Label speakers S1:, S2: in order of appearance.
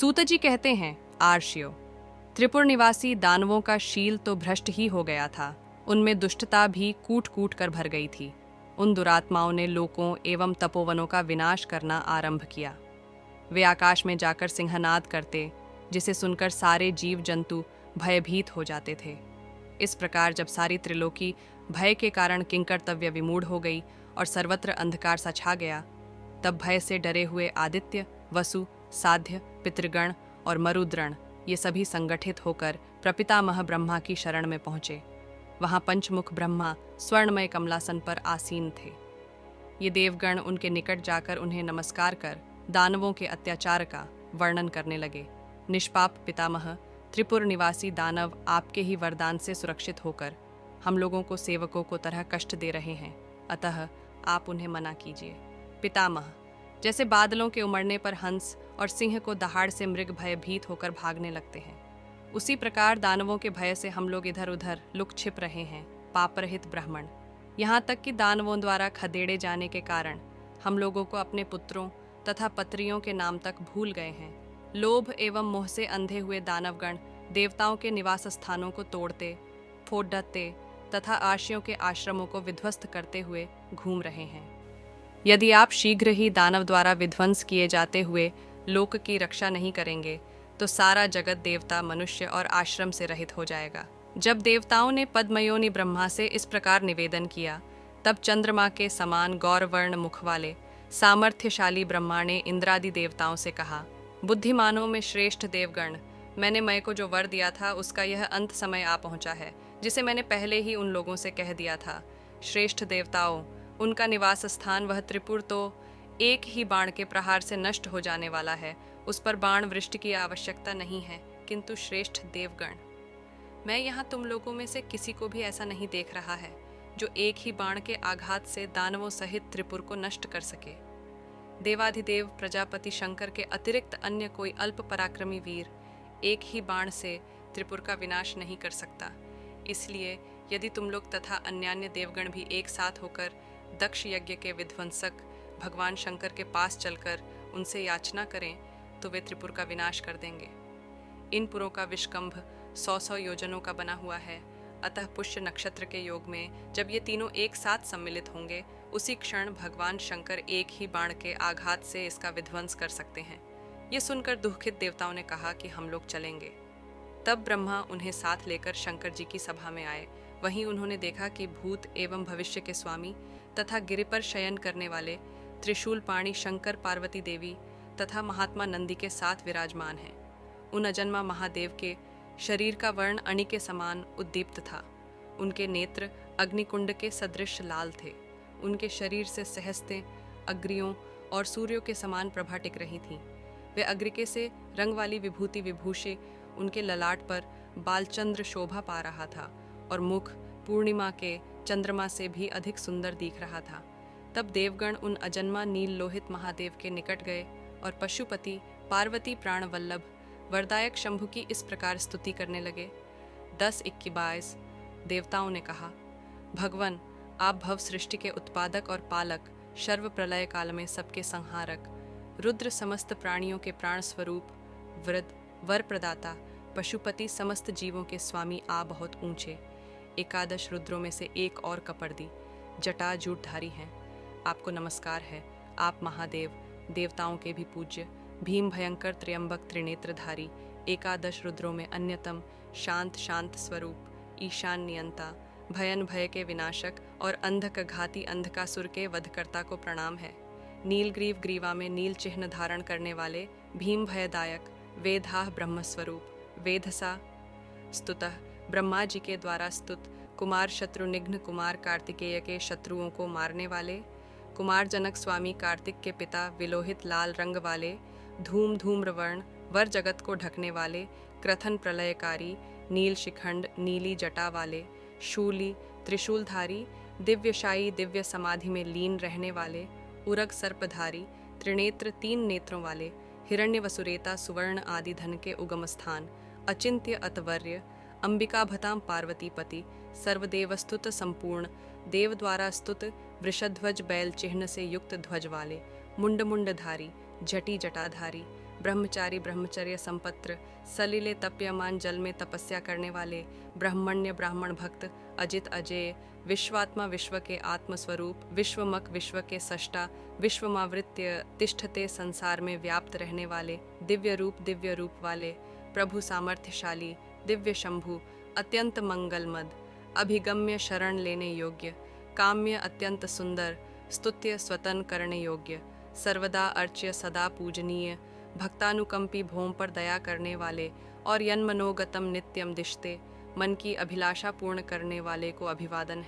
S1: सूत जी कहते हैं, आर्ष्यो, त्रिपुर निवासी दानवों का शील तो भ्रष्ट ही हो गया था। उनमें दुष्टता भी कूट कूट कर भर गई थी। उन दुरात्माओं ने लोकों एवं तपोवनों का विनाश करना आरंभ किया। वे आकाश में जाकर सिंहनाद करते, जिसे सुनकर सारे जीव जंतु भयभीत हो जाते थे। इस प्रकार जब सारी त्रिलोकी भय के कारण किंकर्तव्य विमूढ़ हो गई और सर्वत्र अंधकार सा छा गया, तब भय से डरे हुए आदित्य, वसु, साध्य, पितृगण और मरुद्रण ये सभी संगठित होकर प्रपितामह ब्रह्मा की शरण में पहुंचे। वहां पंचमुख ब्रह्मा स्वर्णमय कमलासन पर आसीन थे। ये देवगण उनके निकट जाकर उन्हें नमस्कार कर दानवों के अत्याचार का वर्णन करने लगे। निष्पाप पितामह, त्रिपुर निवासी दानव आपके ही वरदान से सुरक्षित होकर हम लोगों को सेवकों को तरह कष्ट दे रहे हैं, अतः आप उन्हें मना कीजिए। पितामह, जैसे बादलों के उमड़ने पर हंस और सिंह को दहाड़ से मृग भयभीत होकर भागने लगते हैं, उसी प्रकार दानवों के भय से हम लोग इधर उधर लुक छिप रहे हैं। पापरहित ब्राह्मण, यहाँ तक कि दानवों द्वारा खदेड़े जाने के कारण हम लोगों को अपने पुत्रों तथा पत्रियों के नाम तक भूल गए हैं। लोभ एवं मोह से अंधे हुए दानवगण देवताओं के निवास स्थानों को तोड़ते, फोड़ते तथा आर्षियों के आश्रमों को विध्वस्त करते हुए घूम रहे हैं। यदि आप शीघ्र ही दानव द्वारा विध्वंस किए जाते हुए लोक की रक्षा नहीं करेंगे, तो सारा जगत देवता, मनुष्य और आश्रम से रहित हो जाएगा। जब देवताओं ने पद्मयोनि ब्रह्मा से इस प्रकार निवेदन किया, तब चंद्रमा के समान गौरवर्ण मुख वाले सामर्थ्यशाली ब्रह्मा ने इंद्रादि देवताओं से कहा, बुद्धिमानों में श्रेष्ठ देवगण, मैंने मय को जो वर दिया था उसका यह अंत समय आ पहुंचा है, जिसे मैंने पहले ही उन लोगों से कह दिया था। श्रेष्ठ देवताओं, उनका निवास स्थान वह त्रिपुर तो एक ही बाण के प्रहार से नष्ट हो जाने वाला है। उस पर बाण वृष्टि की आवश्यकता नहीं है। किंतु श्रेष्ठ देवगण, मैं यहाँ तुम लोगों में से किसी को भी ऐसा नहीं देख रहा है जो एक ही बाण के आघात से दानवों सहित त्रिपुर को नष्ट कर सके। देवाधिदेव प्रजापति शंकर के अतिरिक्त अन्य कोई अल्प पराक्रमी वीर एक ही बाण से त्रिपुर का विनाश नहीं कर सकता। इसलिए यदि तुम लोग तथा अन्यान्य देवगण भी एक साथ होकर दक्ष यज्ञ के विध्वंसक भगवान शंकर के पास चलकर उनसे याचना करें, तो वे त्रिपुर का विनाश कर देंगे। इन पुरों का विष्कंभ 100 योजनों का बना हुआ है, अतः पुष्य नक्षत्र के योग में जब ये तीनों एक साथ सम्मिलित होंगे, उसी क्षण भगवान शंकर एक ही बाण के आघात से इसका विध्वंस कर सकते हैं। ये सुनकर दुखित देवताओं ने कहा कि हम लोग चलेंगे। तब ब्रह्मा उन्हें साथ लेकर शंकर जी की सभा में आए। वहीं उन्होंने देखा कि भूत एवं भविष्य के स्वामी तथा गिरि पर शयन करने वाले त्रिशूल पाणी शंकर, पार्वती देवी तथा महात्मा नंदी के साथ विराजमान हैं। उन अजन्मा महादेव के शरीर का वर्ण अणि के समान उद्दीप्त था। उनके नेत्र अग्निकुंड के सदृश लाल थे। उनके शरीर से सहस्तें अग्रियों और सूर्यों के समान प्रभा टिक रही थीं। वे अग्रिके से रंग वाली विभूति विभूषे उनके ललाट पर बालचंद्र शोभा पा रहा था और मुख पूर्णिमा के चंद्रमा से भी अधिक सुंदर दिख रहा था। तब देवगण उन अजन्मा नील लोहित महादेव के निकट गए और पशुपति, पार्वती प्राण वल्लभ, वरदायक शंभु की इस प्रकार स्तुति करने लगे। 10-21 देवताओं ने कहा, भगवन, आप भव सृष्टि के उत्पादक और पालक, सर्व प्रलय काल में सबके संहारक, रुद्र समस्त प्राणियों के प्राण स्वरूप, वृद्ध वर प्रदाता, पशुपति, समस्त जीवों के स्वामी आप बहुत ऊंचे। 11 रुद्रों में से एक और कपर्दी जटा जूटधारी हैं। आपको नमस्कार है। आप महादेव, देवताओं के भी पूज्य, भीम भयंकर त्र्यंबक त्रिनेत्रधारी, 11 रुद्रों में अन्यतम, शांत शांत स्वरूप, ईशान नियंता, भयन भय के विनाशक और अंधक घाती अंधकासुर के वधकर्ता को प्रणाम है। नीलग्रीव ग्रीवा में नील चिन्ह धारण करने वाले भीम भयदायक, वेदाह ब्रह्मस्वरूप, वेधसा स्तुतः, ब्रह्मा जी के द्वारा स्तुत, कुमार शत्रुनिघ्न कुमार कार्तिकेय के शत्रुओं को मारने वाले, कुमार जनक स्वामी कार्तिक के पिता, विलोहित लाल रंग वाले, धूम धूम्रवर्ण, वर जगत को ढकने वाले, क्रथन प्रलयकारी, नील शिखंड नीली जटा वाले, शूली त्रिशूलधारी, दिव्यशायी दिव्य समाधि में लीन रहने वाले, उरग सर्पधारी, त्रिनेत्र 3 नेत्रों वाले, हिरण्य वसुरेता सुवर्ण आदि धन के उगम स्थान, अचिंत्य अतवर्य, अंबिका भताम पार्वतीपति, सर्वदेवस्तुत संपूर्ण, देव द्वारा स्तुत, वृषध्वज बैल चिह्न से युक्त ध्वज वाले, मुंड मुंडधारी, जटी जटाधारी, ब्रह्मचारी ब्रह्मचर्य संपत्र, सलिले तप्यमान जल में तपस्या करने वाले, ब्रह्मण्य ब्राह्मण भक्त, अजित अजेय, विश्वात्मा विश्व के आत्मस्वरूप, विश्वमक विश्व के सष्टा, विश्वमावृत्य तिष्ठते संसार में व्याप्त रहने वाले, दिव्य रूप वाले, प्रभु सामर्थ्यशाली, दिव्य शंभु, अत्यंत मंगलमद, अभिगम्य शरण लेने योग्य, काम्य अत्यंत सुंदर, स्तुत्य स्वतन करने योग्य, सर्वदा अर्च्य सदा पूजनीय, भक्तानुकंपी भोम पर दया करने वाले और यन्मनोगतम नित्यम दिशते, मन की अभिलाषा पूर्ण करने वाले को अभिवादन है।